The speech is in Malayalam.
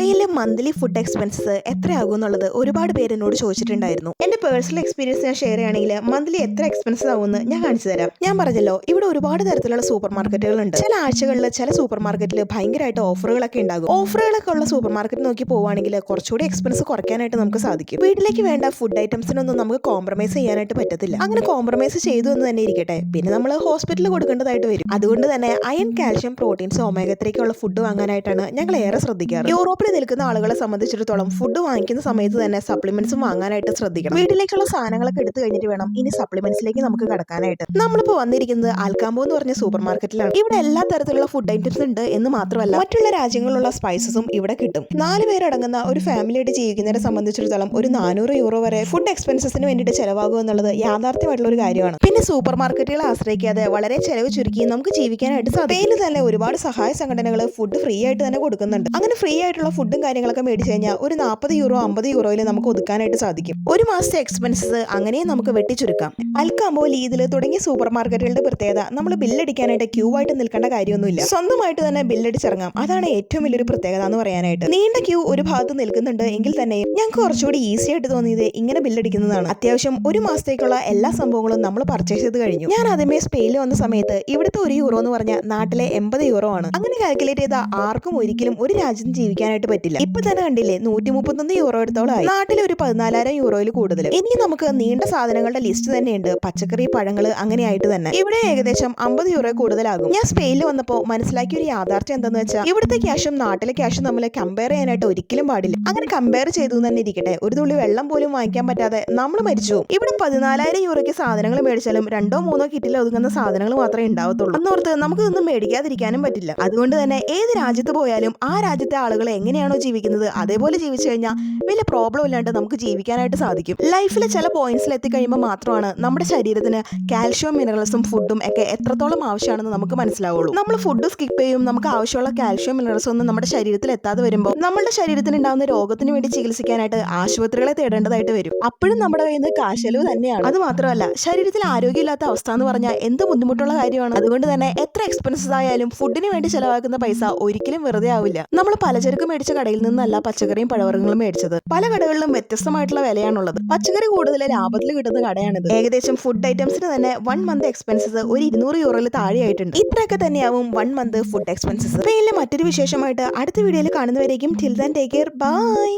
സ്പെയിനിലെ മന്ത്ലി ഫുഡ് എക്സ്പെൻസസ് എത്രയാകും എന്നുള്ളത് ഒരുപാട് പേര് എന്നോട് ചോദിച്ചിട്ടുണ്ടായിരുന്നു. എന്റെ പേഴ്സണൽ എക്സ്പീരിയൻസ് ഞാൻ ഷെയർ ചെയ്യുകയാണെങ്കിൽ മന്ത്ലി എത്ര എക്സ്പെൻസസ് ആവുമെന്ന് ഞാൻ കാണിച്ചു തരാം. ഞാൻ പറഞ്ഞല്ലോ, ഇവിടെ ഒരുപാട് തരത്തിലുള്ള സൂപ്പർ മാർക്കറ്റുകളുണ്ട്. ചില ആഴ്ചകളിൽ ചില സൂപ്പർ മാർക്കറ്റിൽ ഭയങ്കരമായിട്ട് ഓഫറുകളൊക്കെ ഉണ്ടാകും. ഓഫറുകളൊക്കെ ഉള്ള സൂപ്പർ മാർക്കറ്റ് നോക്കി പോവുകയാണെങ്കിൽ കുറച്ചുകൂടി എക്സ്പെൻസ് കുറയ്ക്കാനായിട്ട് നമുക്ക് സാധിക്കും. വീട്ടിലേക്ക് വേണ്ട ഫുഡ് ഐറ്റംസിനൊന്നും നമുക്ക് കോംപ്രമൈസ് ചെയ്യാനായിട്ട് പറ്റത്തില്ല. അങ്ങനെ കോംപ്രമൈസ് ചെയ്തു എന്ന് തന്നെ ഇരിക്കട്ടെ, പിന്നെ നമ്മൾ ഹോസ്പിറ്റലിൽ കൊടുക്കേണ്ടതായിട്ട് വരും. അതുകൊണ്ട് തന്നെ അയൺ, കാൽഷ്യം, പ്രോട്ടീൻസ്, ഒമേഗ 3 ഉള്ള ഫുഡ് വാങ്ങാനായിട്ടാണ് ഞങ്ങൾ ഏറെ ശ്രദ്ധിക്കാറ്. യൂറോപ്പിൽ നിൽക്കുന്ന ആളുകളെ സംബന്ധിച്ചിടത്തോളം ഫുഡ് വാങ്ങിക്കുന്ന സമയത്ത് തന്നെ സപ്ലിമെന്റ്സും വാങ്ങാനായിട്ട് ശ്രദ്ധിക്കണം. വീട്ടിലേക്കുള്ള സാധനങ്ങളൊക്കെ എടുത്തു കഴിഞ്ഞിട്ട് വേണം ഇനി സപ്ലിമെന്റ്സിലേക്ക് നമുക്ക് കടക്കാനായിട്ട്. നമ്മളിപ്പോൾ വന്നിരിക്കുന്നത് ആൽക്കാമ്പോ എന്ന് പറഞ്ഞ സൂപ്പർ മാർക്കറ്റിലാണ്. ഇവിടെ എല്ലാ തരത്തിലുള്ള ഫുഡ് ഐറ്റംസ് ഉണ്ട് എന്ന് മാത്രമല്ല, മറ്റുള്ള രാജ്യങ്ങളിലുള്ള സ്പൈസസും ഇവിടെ കിട്ടും. 4 പേരടങ്ങുന്ന ഒരു ഫാമിലിയായിട്ട് ജീവിക്കുന്നവരെ സംബന്ധിച്ചിടത്തോളം ഒരു 400 യൂറോ വരെ ഫുഡ് എക്സ്പെൻസസിന് വേണ്ടിയിട്ട് ചെലവാകും എന്നുള്ളത് യാഥാർത്ഥ്യമായിട്ടുള്ള ഒരു കാര്യമാണ്. പിന്നെ സൂപ്പർ മാർക്കറ്റുകളെ ആശ്രയിക്കാതെ വളരെ ചെലവ് ചുരുക്കി നമുക്ക് ജീവിക്കാനായിട്ട് സാധിക്കും. സ്പെയിനിൽ തന്നെ ഒരുപാട് സഹായ സംഘടനകൾ ഫുഡ് ഫ്രീ ആയിട്ട് തന്നെ കൊടുക്കുന്നുണ്ട്. അങ്ങനെ ഫ്രീ ആയിട്ടുള്ള ഫുഡും കാര്യങ്ങളൊക്കെ മേടിച്ചു കഴിഞ്ഞാൽ ഒരു 40 യൂറോ 50 യൂറോയിൽ നമുക്ക് ഒതുക്കാനായിട്ട് സാധിക്കും. ഒരു മാസത്തെ എക്സ്പെൻസസ് അങ്ങനെയും നമുക്ക് വെട്ടിച്ചുരുക്കാം. അൽക്കാമ്പോ, ലീദിൽ തുടങ്ങിയ സൂപ്പർ മാർക്കറ്റുകളുടെ പ്രത്യേകത നമ്മൾ ബില്ലടിക്കാനായിട്ട് ക്യൂ ആയിട്ട് നിൽക്കേണ്ട കാര്യമൊന്നുമില്ല. സ്വന്തമായിട്ട് തന്നെ ബില്ലടിച്ചിറങ്ങാം. അതാണ് ഏറ്റവും വലിയൊരു പ്രത്യേകത എന്ന് പറയാനായിട്ട്. നീണ്ട ക്യൂ ഒരു ഭാഗത്ത് നിൽക്കുന്നുണ്ട് എങ്കിൽ തന്നെയും ഞങ്ങൾക്ക് കുറച്ചുകൂടി ഈസി ആയിട്ട് തോന്നിയത് ഇങ്ങനെ ബില്ലടിക്കുന്നതാണ്. അത്യാവശ്യം ഒരു മാസത്തേക്കുള്ള എല്ലാ സംഭവങ്ങളും നമ്മൾ പർച്ചേസ് ചെയ്ത് കഴിഞ്ഞു. ഞാൻ ആദ്യമേ സ്പെയിനിൽ വന്ന സമയത്ത് ഇവിടുത്തെ 1 യൂറോ എന്ന് പറഞ്ഞാൽ നാട്ടിലെ 80 യൂറോ ആണ്. അങ്ങനെ കാൽക്കുലേറ്റ് ചെയ്ത ആർക്കും ഒരിക്കലും ഒരു രാജ്യത്ത് ജീവിക്കാനായിട്ട് പറ്റില്ല. ഇപ്പൊ തന്നെ കണ്ടില്ലേ, 131 യൂറോ എടുത്തോളായി. നാട്ടിൽ ഒരു 14,000 യൂറോയിൽ കൂടുതൽ. ഇനി നമുക്ക് നീണ്ട സാധനങ്ങളുടെ ലിസ്റ്റ് തന്നെയുണ്ട്. പച്ചക്കറി, പഴങ്ങൾ, അങ്ങനെയായിട്ട് തന്നെ ഇവിടെ ഏകദേശം 50 യൂറോ കൂടുതലാകും. ഞാൻ സ്പെയിനിൽ വന്നപ്പോൾ മനസ്സിലാക്കിയ ഒരു യാഥാർത്ഥ്യം എന്താന്ന് വെച്ചാൽ, ഇവിടുത്തെ ക്യാഷും നാട്ടിലെ ക്യാഷും തമ്മിൽ കമ്പയർ ചെയ്യാനായിട്ട് ഒരിക്കലും പാടില്ല. അങ്ങനെ കമ്പയർ ചെയ്തു തന്നെ ഇരിക്കട്ടെ, ഒരു തുള്ളി വെള്ളം പോലും വാങ്ങിക്കാൻ പറ്റാതെ നമ്മൾ മരിച്ചു. ഇവിടെ 14,000 യൂറോയ്ക്ക് സാധനങ്ങൾ മേടിച്ചാലും 2-3 കിറ്റിൽ ഒതുങ്ങുന്ന സാധനങ്ങൾ മാത്രമേ ഉണ്ടാവത്തുള്ളൂ. അന്നോർത്ത് നമുക്ക് ഇതൊന്നും മേടിക്കാതിരിക്കാനും പറ്റില്ല. അതുകൊണ്ട് തന്നെ ഏത് രാജ്യത്ത് പോയാലും ആ രാജ്യത്തെ ആളുകൾ എങ്ങനെയാണോ ജീവിക്കുന്നത് അതേപോലെ ജീവിച്ചു കഴിഞ്ഞാൽ വലിയ പ്രോബ്ലം ഇല്ലാണ്ട് നമുക്ക് ജീവിക്കാനായിട്ട് സാധിക്കും. ലൈഫിലെ ചില പോയിന്റ്സിൽ എത്തിക്കഴിയുമ്പോൾ മാത്രമാണ് നമ്മുടെ ശരീരത്തിന് കാൽഷ്യം, മിനറൽസും ഫുഡും ഒക്കെ എത്രത്തോളം ആവശ്യമാണെന്ന് നമുക്ക് മനസ്സിലാവുള്ളൂ. നമ്മൾ ഫുഡ് സ്കിപ്പ് ചെയ്യും, നമുക്ക് ആവശ്യമുള്ള കാൽഷ്യം, മിനറൽസും ഒന്നും നമ്മുടെ ശരീരത്തിൽ എത്താതെ വരുമ്പോൾ നമ്മുടെ ശരീരത്തിന് ഉണ്ടാകുന്ന രോഗത്തിന് വേണ്ടി ചികിത്സിക്കാനായിട്ട് ആശുപത്രികളെ തേടേണ്ടതായിട്ട് വരും. അപ്പോഴും നമ്മുടെ കയ്യിൽ നിന്ന് കാശലവ് തന്നെയാണ്. അത് മാത്രമല്ല, ശരീരത്തിൽ ആരോഗ്യമില്ലാത്ത അവസ്ഥ എന്ന് പറഞ്ഞാൽ എന്ത് ബുദ്ധിമുട്ടുള്ള കാര്യമാണ്. അതുകൊണ്ട് തന്നെ എത്ര എക്സ്പെൻസസ് ആയാലും ഫുഡിന് വേണ്ടി ചെലവാക്കുന്ന പൈസ ഒരിക്കലും വെറുതെ ആവില്ല. നമ്മൾ പലചരക്ക് മേടിച്ച കടയിൽ നിന്നല്ല പച്ചക്കറിയും പഴവർഗ്ഗങ്ങളും മേടിച്ചത്. പല കടകളിലും വ്യത്യസ്തമായിട്ടുള്ള വിലയാണുള്ളത്. പച്ചക്കറി കൂടുതൽ ലാഭത്തിൽ കിട്ടുന്ന കടയാണിത്. ഏകദേശം ഫുഡ് ഐറ്റംസിന് തന്നെ 1 മന്ത് എക്സ്പെൻസസ് ഒരു 200 യൂറോയിൽ താഴെയായിട്ടുണ്ട്. ഇത്രയൊക്കെ തന്നെയാവും 1 മന്ത് ഫുഡ് എക്സ്പെൻസസ്. സ്പെയിനിലെ മറ്റൊരു വിശേഷമായിട്ട് അടുത്ത വീഡിയോയിൽ കാണുന്നവരേക്കും till then take care, by.